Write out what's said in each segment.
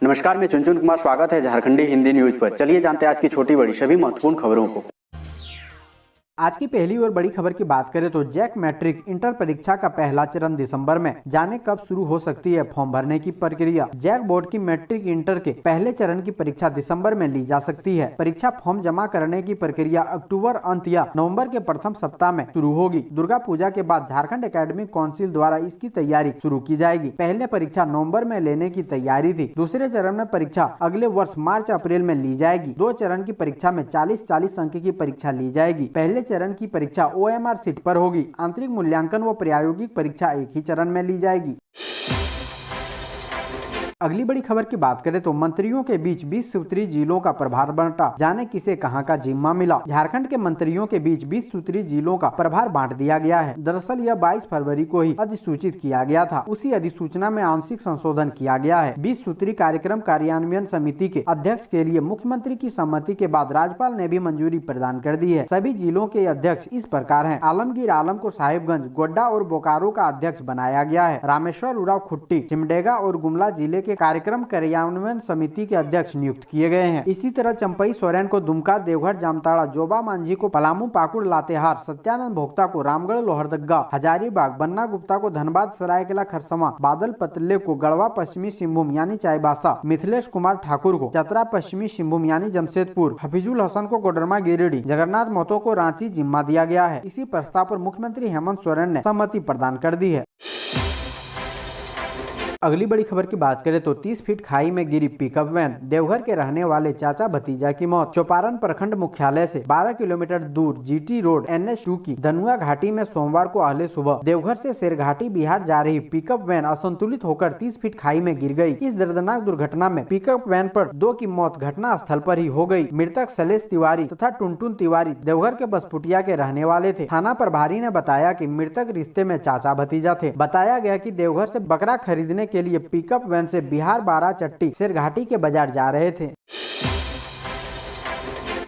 नमस्कार, मैं चुनचुन कुमार। स्वागत है झारखंडी हिंदी न्यूज पर। चलिए जानते हैं आज की छोटी बड़ी सभी महत्वपूर्ण खबरों को। आज की पहली और बड़ी खबर की बात करें तो जैक मैट्रिक इंटर परीक्षा का पहला चरण दिसंबर में। जाने कब शुरू हो सकती है फॉर्म भरने की प्रक्रिया। जैक बोर्ड की मैट्रिक इंटर के पहले चरण की परीक्षा दिसंबर में ली जा सकती है। परीक्षा फॉर्म जमा करने की प्रक्रिया अक्टूबर अंत या नवंबर के प्रथम सप्ताह में शुरू होगी। दुर्गा पूजा के बाद झारखंड एकेडमिक काउंसिल द्वारा इसकी तैयारी शुरू की जाएगी। पहले परीक्षा नवम्बर में लेने की तैयारी थी। दूसरे चरण में परीक्षा अगले वर्ष मार्च अप्रैल में ली जाएगी। 2 चरण की परीक्षा में 40 अंक की परीक्षा ली जाएगी। पहले चरण की परीक्षा OMR सीट पर होगी। आंतरिक मूल्यांकन व प्रायोगिक परीक्षा एक ही चरण में ली जाएगी। अगली बड़ी खबर की बात करें तो मंत्रियों के बीच 20 सूत्री जिलों का प्रभार बांटा। जाने किसे कहां का जिम्मा मिला। झारखंड के मंत्रियों के बीच 20 सूत्री जिलों का प्रभार बांट दिया गया है। दरअसल यह 22 फरवरी को ही अधिसूचित किया गया था। उसी अधिसूचना में आंशिक संशोधन किया गया है। 20 सूत्री कार्यक्रम कार्यान्वयन समिति के अध्यक्ष के लिए मुख्यमंत्री की सहमति के बाद राज्यपाल ने भी मंजूरी प्रदान कर दी है। सभी जिलों के अध्यक्ष इस प्रकार हैं। आलमगीर आलम को साहिबगंज, गोड्डा और बोकारो का अध्यक्ष बनाया गया है। रामेश्वर उरांव खुट्टी, सिमडेगा और गुमला जिले के कार्यक्रम कार्यान्वयन समिति के अध्यक्ष नियुक्त किए गए हैं। इसी तरह चंपई सोरेन को दुमका, देवघर जामताड़ा, जोबा मांझी को पलामू, पाकुड़, लातेहार, सत्यानंद भोक्ता को रामगढ़ लोहरदगा, हजारीबाग, बन्ना गुप्ता को धनबाद, सरायकेला खरसवां, बादल पतले को गढ़वा पश्चिमी सिंहभूम यानी चाईबासा, मिथिलेश कुमार ठाकुर को चतरा पश्चिमी सिंहभूम यानी जमशेदपुर, हफीजुल हसन को कोडरमा गिरिडीह, जगन्नाथ महतो को रांची जिम्मा दिया गया है। इसी प्रस्ताव पर मुख्यमंत्री हेमंत सोरेन ने सहमति प्रदान कर दी है। अगली बड़ी खबर की बात करें तो 30 फीट खाई में गिरी पिकअप वैन। देवघर के रहने वाले चाचा भतीजा की मौत। चौपारण प्रखंड मुख्यालय से 12 किलोमीटर दूर GT रोड NH2 की धनुआ घाटी में सोमवार को अहले सुबह देवघर से शेरघाटी बिहार जा रही पिकअप वैन असंतुलित होकर 30 फीट खाई में गिर गई। इस दर्दनाक दुर्घटना में पिकअप वैन पर 2 की मौत घटना स्थल पर ही हो गई। मृतक शैलेश तिवारी तथा टुनटुन तिवारी देवघर के बसपुटिया के रहने वाले थे। थाना प्रभारी ने बताया कि मृतक रिश्ते में चाचा भतीजा थे। बताया गया कि देवघर से बकरा खरीदने के लिए पिकअप वैन से बिहार बाराचट्टी शेरघाटी के बाजार जा रहे थे।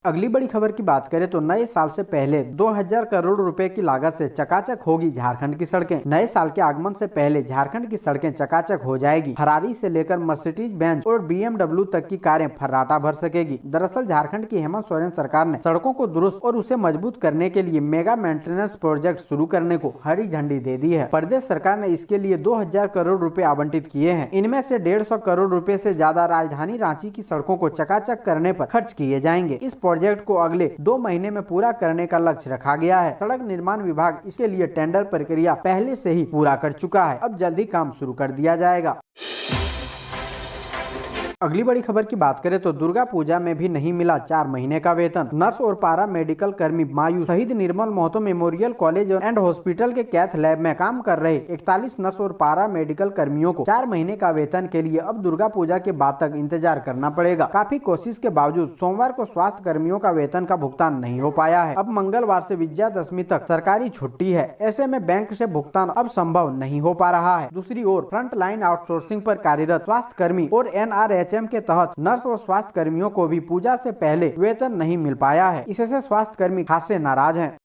अगली बड़ी खबर की बात करें तो नए साल से पहले 2000 करोड़ रुपए की लागत से चकाचक होगी झारखंड की सड़कें। नए साल के आगमन से पहले झारखंड की सड़कें चकाचक हो जाएगी। फरारी से लेकर मर्सिडीज बेंज और BMW तक की कारें फर्राटा भर सकेगी। दरअसल झारखंड की हेमंत सोरेन सरकार ने सड़कों को दुरुस्त और उसे मजबूत करने के लिए मेगा मेंटेनेंस प्रोजेक्ट शुरू करने को हरी झंडी दे दी है। प्रदेश सरकार ने इसके लिए 2000 करोड़ रुपए आवंटित किए हैं। इनमें से 150 करोड़ रुपए से ज्यादा राजधानी रांची की सड़कों को चकाचक करने पर खर्च किए जाएंगे। इस प्रोजेक्ट को अगले 2 महीने में पूरा करने का लक्ष्य रखा गया है। सड़क निर्माण विभाग इसके लिए टेंडर प्रक्रिया पहले से ही पूरा कर चुका है। अब जल्द ही काम शुरू कर दिया जाएगा। अगली बड़ी खबर की बात करें तो दुर्गा पूजा में भी नहीं मिला 4 महीने का वेतन। नर्स और पारा मेडिकल कर्मी मायूस। शहीद Nirmal Mahato memorial college and hospital के कैथ लैब में काम कर रहे 41 नर्स और पारा मेडिकल कर्मियों को 4 महीने का वेतन के लिए अब दुर्गा पूजा के बाद तक इंतजार करना पड़ेगा। काफी कोशिश के बावजूद सोमवार को स्वास्थ्य कर्मियों का वेतन का भुगतान नहीं हो पाया है। अब मंगलवार से विजयादशमी तक सरकारी छुट्टी है। ऐसे में बैंक से भुगतान अब संभव नहीं हो पा रहा है। दूसरी ओर फ्रंट लाइन आउटसोर्सिंग पर कार्यरत स्वास्थ्य कर्मी और NRHM के तहत नर्स और स्वास्थ्य कर्मियों को भी पूजा से पहले वेतन नहीं मिल पाया है। इससे स्वास्थ्य कर्मी खासे नाराज हैं।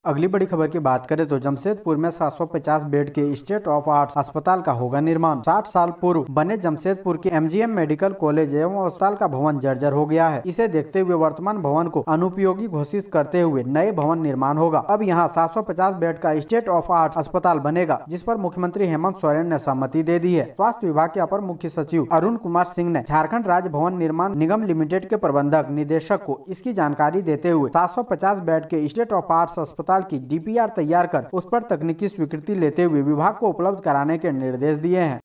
अगली बड़ी खबर की बात करें तो जमशेदपुर में 750 बेड के स्टेट ऑफ आर्ट्स अस्पताल का होगा निर्माण। 60 साल पूर्व बने जमशेदपुर के MGM मेडिकल कॉलेज एवं अस्पताल का भवन जर्जर हो गया है। इसे देखते हुए वर्तमान भवन को अनुपयोगी घोषित करते हुए नए भवन निर्माण होगा। अब यहाँ 750 बेड का स्टेट ऑफ आर्ट्स अस्पताल बनेगा, जिस पर मुख्यमंत्री हेमंत सोरेन ने सहमति दे दी है। स्वास्थ्य विभाग के अपर मुख्य सचिव अरुण कुमार सिंह ने झारखंड राज्य भवन निर्माण निगम लिमिटेड के प्रबंधक निदेशक को इसकी जानकारी देते हुए 750 बेड के स्टेट ऑफ आर्ट्स अस्पताल की DPR तैयार कर उस पर तकनीकी स्वीकृति लेते हुए विभाग को उपलब्ध कराने के निर्देश दिए हैं।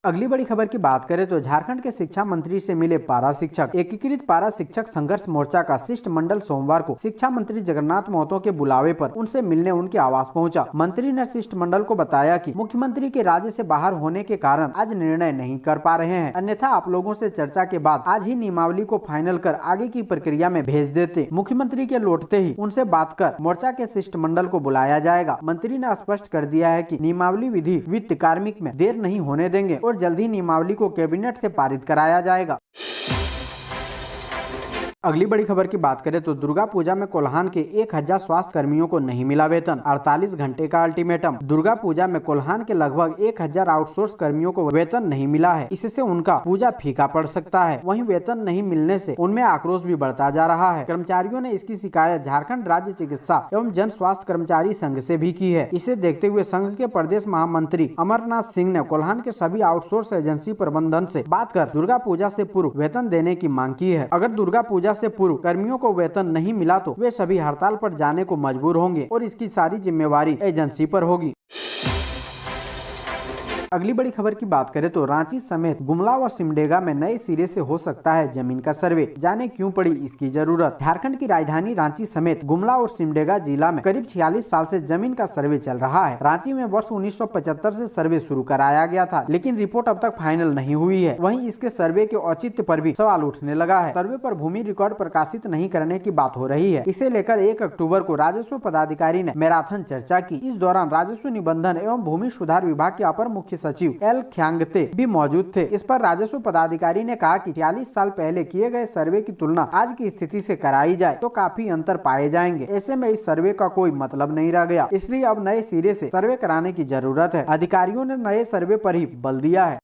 अगली बड़ी खबर की बात करें तो झारखंड के शिक्षा मंत्री से मिले पारा शिक्षक। एकीकृत पारा शिक्षक संघर्ष मोर्चा का शिष्टमंडल सोमवार को शिक्षा मंत्री जगन्नाथ महतो के बुलावे पर उनसे मिलने उनके आवास पहुंचा। मंत्री ने शिष्टमंडल को बताया कि मुख्यमंत्री के राज्य से बाहर होने के कारण आज निर्णय नहीं कर पा रहे हैं, अन्यथा आप लोगों से चर्चा के बाद आज ही नियमावली को फाइनल कर आगे की प्रक्रिया में भेज देते। मुख्यमंत्री के लौटते ही उनसे बात कर मोर्चा के शिष्टमंडल को बुलाया जाएगा। मंत्री ने स्पष्ट कर दिया है कि नियमावली विधि वित्त कार्मिक में देर नहीं होने देंगे और जल्द ही नियमावली को कैबिनेट से पारित कराया जाएगा। अगली बड़ी खबर की बात करें तो दुर्गा पूजा में कोल्हान के 1000 स्वास्थ्य कर्मियों को नहीं मिला वेतन, 48 घंटे का अल्टीमेटम। दुर्गा पूजा में कोल्हान के लगभग 1000 आउटसोर्स कर्मियों को वेतन नहीं मिला है। इससे उनका पूजा फीका पड़ सकता है। वहीं वेतन नहीं मिलने से उनमें आक्रोश भी बढ़ता जा रहा है। कर्मचारियों ने इसकी शिकायत झारखंड राज्य चिकित्सा एवं जन स्वास्थ्य कर्मचारी संघ से भी की है। इसे देखते हुए संघ के प्रदेश महामंत्री अमरनाथ सिंह ने कोल्हान के सभी आउटसोर्स एजेंसी प्रबंधन से बात कर दुर्गा पूजा से पूर्व वेतन देने की मांग की है। अगर दुर्गा पूजा से पूर्व कर्मियों को वेतन नहीं मिला तो वे सभी हड़ताल पर जाने को मजबूर होंगे और इसकी सारी जिम्मेवारी एजेंसी पर होगी। अगली बड़ी खबर की बात करें तो रांची समेत गुमला और सिमडेगा में नए सिरे से हो सकता है जमीन का सर्वे, जाने क्यों पड़ी इसकी जरूरत। झारखंड की राजधानी रांची समेत गुमला और सिमडेगा जिला में करीब 46 साल से जमीन का सर्वे चल रहा है। रांची में वर्ष 1975 से सर्वे शुरू कराया गया था, लेकिन रिपोर्ट अब तक फाइनल नहीं हुई है। वहीं इसके सर्वे के औचित्य पर भी सवाल उठने लगा है। सर्वे पर भूमि रिकॉर्ड प्रकाशित नहीं करने की बात हो रही है। इसे लेकर 1 अक्टूबर को राजस्व पदाधिकारी ने मैराथन चर्चा की। इस दौरान राजस्व निबंधन एवं भूमि सुधार विभाग के अपर मुख्य सचिव एल ख्यांगते भी मौजूद थे। इस पर राजस्व पदाधिकारी ने कहा कि 46 साल पहले किए गए सर्वे की तुलना आज की स्थिति से कराई जाए तो काफी अंतर पाए जाएंगे। ऐसे में इस सर्वे का कोई मतलब नहीं रह गया, इसलिए अब नए सिरे से सर्वे कराने की जरूरत है। अधिकारियों ने नए सर्वे पर ही बल दिया है।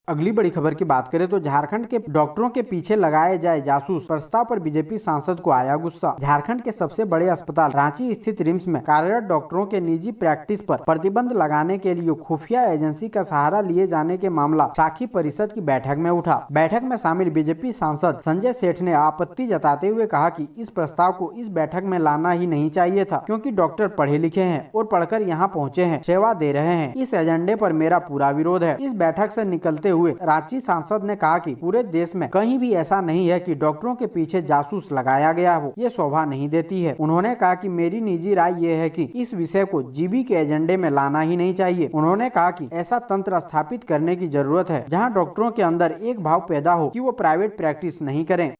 अगली बड़ी खबर की बात करें तो झारखंड के डॉक्टरों के पीछे लगाए जाए जासूस प्रस्ताव पर बीजेपी सांसद को आया गुस्सा। झारखंड के सबसे बड़े अस्पताल रांची स्थित रिम्स में कार्यरत डॉक्टरों के निजी प्रैक्टिस पर प्रतिबंध लगाने के लिए खुफिया एजेंसी का सहारा लिए जाने के मामला साखी परिषद की बैठक में उठा। बैठक में शामिल बीजेपी सांसद संजय सेठ ने आपत्ति जताते हुए कहा कि इस प्रस्ताव को इस बैठक में लाना ही नहीं चाहिए था, क्योंकि डॉक्टर पढ़े लिखे हैं और पढ़कर यहाँ पहुँचे हैं, सेवा दे रहे हैं। इस एजेंडे पर मेरा पूरा विरोध है। इस बैठक से निकलते हुए रांची सांसद ने कहा कि पूरे देश में कहीं भी ऐसा नहीं है कि डॉक्टरों के पीछे जासूस लगाया गया हो, ये शोभा नहीं देती है। उन्होंने कहा कि मेरी निजी राय ये है कि इस विषय को जीबी के एजेंडे में लाना ही नहीं चाहिए। उन्होंने कहा कि ऐसा तंत्र स्थापित करने की जरूरत है जहां डॉक्टरों के अंदर एक भाव पैदा हो कि वो प्राइवेट प्रैक्टिस नहीं करें।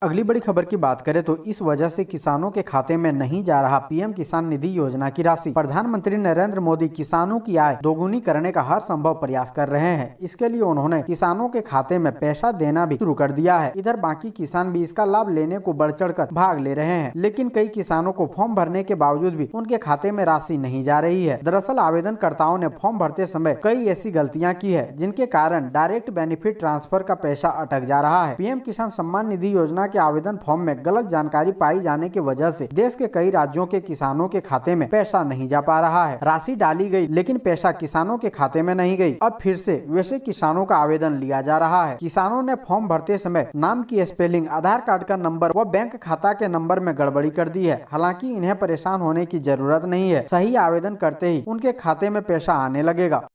अगली बड़ी खबर की बात करें तो इस वजह से किसानों के खाते में नहीं जा रहा पीएम किसान निधि योजना की राशि। प्रधानमंत्री नरेंद्र मोदी किसानों की आय दोगुनी करने का हर संभव प्रयास कर रहे हैं। इसके लिए उन्होंने किसानों के खाते में पैसा देना भी शुरू कर दिया है। इधर बाकी किसान भी इसका लाभ लेने को बढ़ चढ़ कर भाग ले रहे हैं, लेकिन कई किसानों को फॉर्म भरने के बावजूद भी उनके खाते में राशि नहीं जा रही है। दरअसल आवेदनकर्ताओं ने फॉर्म भरते समय कई ऐसी गलतियाँ की है जिनके कारण डायरेक्ट बेनिफिट ट्रांसफर का पैसा अटक जा रहा है। पीएम किसान सम्मान निधि योजना के आवेदन फॉर्म में गलत जानकारी पाई जाने की वजह से देश के कई राज्यों के किसानों के खाते में पैसा नहीं जा पा रहा है। राशि डाली गई लेकिन पैसा किसानों के खाते में नहीं गई। अब फिर से वैसे किसानों का आवेदन लिया जा रहा है। किसानों ने फॉर्म भरते समय नाम की स्पेलिंग, आधार कार्ड का नंबर व बैंक खाता के नंबर में गड़बड़ी कर दी है। हालांकि इन्हें परेशान होने की जरूरत नहीं है। सही आवेदन करते ही उनके खाते में पैसा आने लगेगा।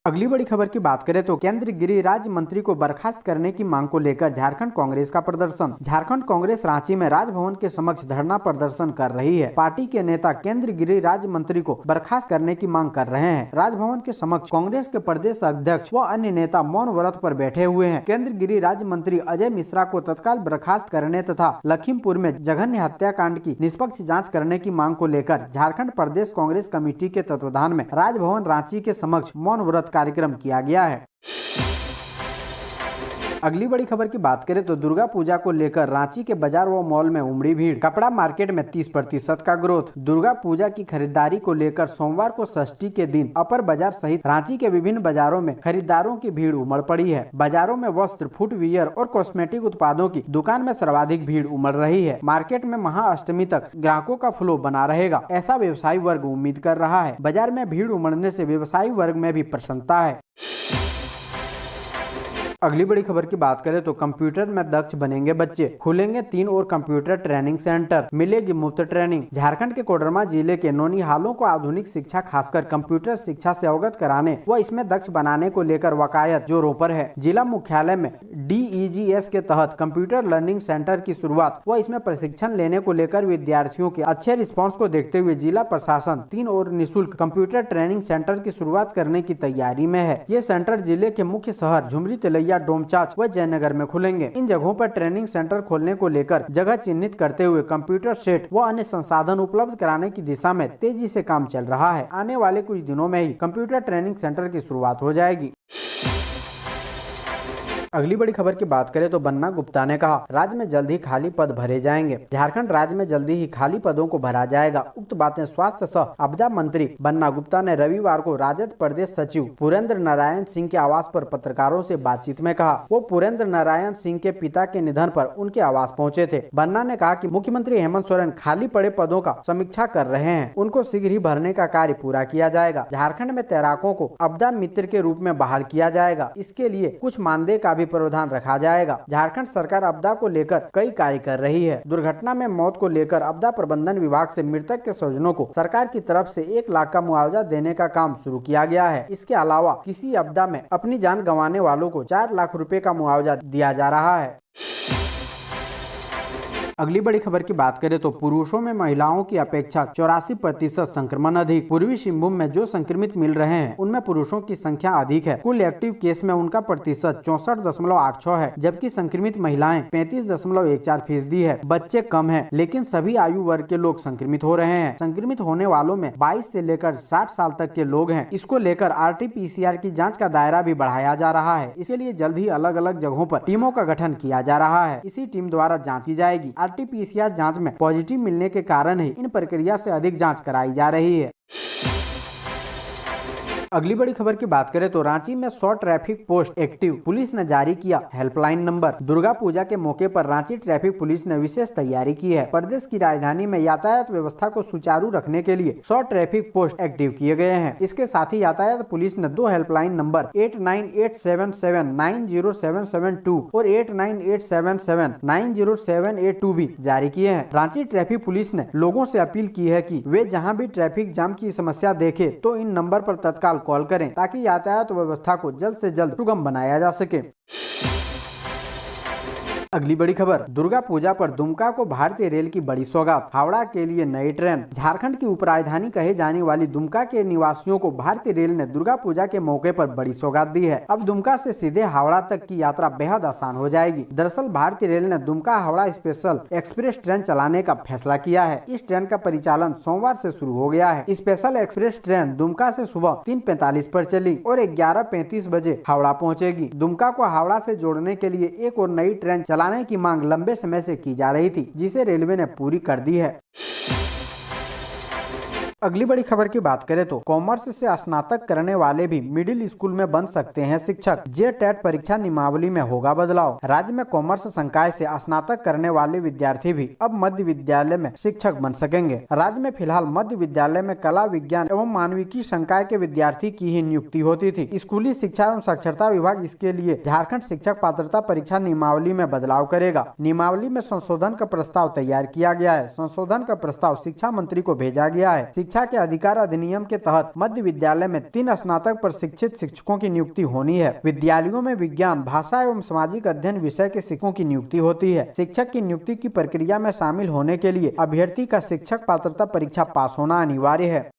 अगली बड़ी खबर की बात करें तो केंद्रीय गृह राज्य मंत्री को बर्खास्त करने की मांग को लेकर झारखंड कांग्रेस का प्रदर्शन। झारखंड कांग्रेस रांची में राजभवन के समक्ष धरना प्रदर्शन कर रही है। पार्टी के नेता केंद्रीय गृह राज्य मंत्री को बर्खास्त करने की मांग कर रहे हैं। राजभवन के समक्ष कांग्रेस के प्रदेश अध्यक्ष व अन्य नेता मौन व्रत पर बैठे हुए हैं। केंद्रीय गृह राज्य मंत्री अजय मिश्रा को तत्काल बर्खास्त करने तथा लखीमपुर में जघन्य हत्याकांड की निष्पक्ष जाँच करने की मांग को लेकर झारखंड प्रदेश कांग्रेस कमेटी के तत्वाधान में राजभवन रांची के समक्ष मौन व्रत कार्यक्रम किया गया है। अगली बड़ी खबर की बात करें तो दुर्गा पूजा को लेकर रांची के बाजार व मॉल में उमड़ी भीड़। कपड़ा मार्केट में 30% का ग्रोथ। दुर्गा पूजा की खरीदारी को लेकर सोमवार को षष्ठी के दिन अपर बाजार सहित रांची के विभिन्न बाजारों में खरीदारों की भीड़ उमड़ पड़ी है। बाजारों में वस्त्र, फुटवियर और कॉस्मेटिक उत्पादों की दुकान में सर्वाधिक भीड़ उमड़ रही है। मार्केट में महाअष्टमी तक ग्राहकों का फ्लो बना रहेगा, ऐसा व्यवसायी वर्ग उम्मीद कर रहा है। बाजार में भीड़ उमड़ने से व्यवसायी वर्ग में भी प्रसन्नता है। अगली बड़ी खबर की बात करें तो कंप्यूटर में दक्ष बनेंगे बच्चे। खुलेंगे 3 और कंप्यूटर ट्रेनिंग सेंटर, मिलेगी मुफ्त ट्रेनिंग। झारखंड के कोडरमा जिले के नौनिहालों को आधुनिक शिक्षा खासकर कंप्यूटर शिक्षा से अवगत कराने व इसमें दक्ष बनाने को लेकर वकायत जोरों पर है। जिला मुख्यालय में DEGS के तहत कंप्यूटर लर्निंग सेंटर की शुरुआत व इसमें प्रशिक्षण लेने को लेकर विद्यार्थियों के अच्छे रिस्पॉन्स को देखते हुए जिला प्रशासन 3 और निःशुल्क कंप्यूटर ट्रेनिंग सेंटर की शुरुआत करने की तैयारी में है। ये सेंटर जिले के मुख्य शहर झुमरी, तिलैया, डोमचांच व जयनगर में खुलेंगे। इन जगहों पर ट्रेनिंग सेंटर खोलने को लेकर जगह चिन्हित करते हुए कंप्यूटर सेट व अन्य संसाधन उपलब्ध कराने की दिशा में तेजी से काम चल रहा है। आने वाले कुछ दिनों में ही कंप्यूटर ट्रेनिंग सेंटर की शुरुआत हो जाएगी। अगली बड़ी खबर की बात करें तो बन्ना गुप्ता ने कहा, राज्य में जल्द ही खाली पद भरे जाएंगे। झारखंड राज्य में जल्दी ही खाली पदों को भरा जाएगा। उक्त बातें स्वास्थ्य सह आपदा मंत्री बन्ना गुप्ता ने रविवार को राजद प्रदेश सचिव पुरेंद्र नारायण सिंह के आवास पर पत्रकारों से बातचीत में कहा। वो पुरेंद्र नारायण सिंह के पिता के निधन पर उनके आवास पहुंचे थे। बन्ना ने कहा कि मुख्यमंत्री हेमंत सोरेन खाली पड़े पदों का समीक्षा कर रहे हैं, उनको शीघ्र ही भरने का कार्य पूरा किया जाएगा। झारखंड में तैराकों को आपदा मित्र के रूप में बहाल किया जाएगा। इसके लिए कुछ मानदेय का भी प्रावधान रखा जाएगा। झारखंड सरकार आपदा को लेकर कई कार्य कर रही है। दुर्घटना में मौत को लेकर आपदा प्रबंधन विभाग से मृतक के स्वजनों को सरकार की तरफ से 1 लाख का मुआवजा देने का काम शुरू किया गया है। इसके अलावा किसी आपदा में अपनी जान गंवाने वालों को 4 लाख रुपए का मुआवजा दिया जा रहा है। अगली बड़ी खबर की बात करें तो पुरुषों में महिलाओं की अपेक्षा 84% संक्रमण अधिक। पूर्वी सिंहभूम में जो संक्रमित मिल रहे हैं उनमें पुरुषों की संख्या अधिक है। कुल एक्टिव केस में उनका प्रतिशत 64.86 है, जबकि संक्रमित महिलाएं 35.14% है। बच्चे कम हैं, लेकिन सभी आयु वर्ग के लोग संक्रमित हो रहे हैं। संक्रमित होने वालों में 22 से लेकर 60 साल तक के लोग हैं। इसको लेकर RT-PCR की जाँच का दायरा भी बढ़ाया जा रहा है। इसके लिए जल्द ही अलग अलग जगहों पर टीमों का गठन किया जा रहा है। इसी टीम द्वारा जाँच की जाएगी। RT-PCR जांच में पॉजिटिव मिलने के कारण ही इन प्रक्रिया से अधिक जांच कराई जा रही है। अगली बड़ी खबर की बात करें तो रांची में 100 ट्रैफिक पोस्ट एक्टिव। पुलिस ने जारी किया हेल्पलाइन नंबर। दुर्गा पूजा के मौके पर रांची ट्रैफिक पुलिस ने विशेष तैयारी की है। प्रदेश की राजधानी में यातायात व्यवस्था को सुचारू रखने के लिए 100 ट्रैफिक पोस्ट एक्टिव किए गए हैं। इसके साथ ही यातायात पुलिस ने 2 हेल्पलाइन नंबर 8987790772 और 8987790782 भी जारी किए हैं। रांची ट्रैफिक पुलिस ने लोगों से अपील की है कि वे जहां भी ट्रैफिक जाम की समस्या देखे तो इन नंबर पर तत्काल कॉल करें, ताकि यातायात व्यवस्था को जल्द से जल्द सुगम बनाया जा सके। अगली बड़ी खबर, दुर्गा पूजा पर दुमका को भारतीय रेल की बड़ी सौगात। हावड़ा के लिए नई ट्रेन। झारखंड की उपराजधानी कहे जाने वाली दुमका के निवासियों को भारतीय रेल ने दुर्गा पूजा के मौके पर बड़ी सौगात दी है। अब दुमका से सीधे हावड़ा तक की यात्रा बेहद आसान हो जाएगी। दरअसल भारतीय रेल ने Dumka Howrah special express train चलाने का फैसला किया है। इस ट्रेन का परिचालन सोमवार से शुरू हो गया है। स्पेशल एक्सप्रेस ट्रेन दुमका से सुबह 3:45 पर चली और 11:35 बजे हावड़ा पहुँचेगी। दुमका को हावड़ा से जोड़ने के लिए एक और नई ट्रेन चलाने की मांग लंबे समय से की जा रही थी, जिसे रेलवे ने पूरी कर दी है। अगली बड़ी खबर की बात करें तो कॉमर्स से स्नातक करने वाले भी मिडिल स्कूल में बन सकते हैं शिक्षक। JTET परीक्षा नियमावली में होगा बदलाव। राज्य में कॉमर्स संकाय से स्नातक करने वाले विद्यार्थी भी अब मध्य विद्यालय में शिक्षक बन सकेंगे। राज्य में फिलहाल मध्य विद्यालय में कला, विज्ञान एवं मानविकी संकाय के विद्यार्थी की ही नियुक्ति होती थी। स्कूली शिक्षा एवं साक्षरता विभाग इसके लिए झारखंड शिक्षक पात्रता परीक्षा नियमावली में बदलाव करेगा। नियमावली में संशोधन का प्रस्ताव तैयार किया गया है। संशोधन का प्रस्ताव शिक्षा मंत्री को भेजा गया है। शिक्षा के अधिकार अधिनियम के तहत मध्य विद्यालय में 3 स्नातक प्रशिक्षित शिक्षकों की नियुक्ति होनी है। विद्यालयों में विज्ञान, भाषा एवं सामाजिक अध्ययन विषय के शिक्षकों की नियुक्ति होती है। शिक्षक की नियुक्ति की प्रक्रिया में शामिल होने के लिए अभ्यर्थी का शिक्षक पात्रता परीक्षा पास होना अनिवार्य है।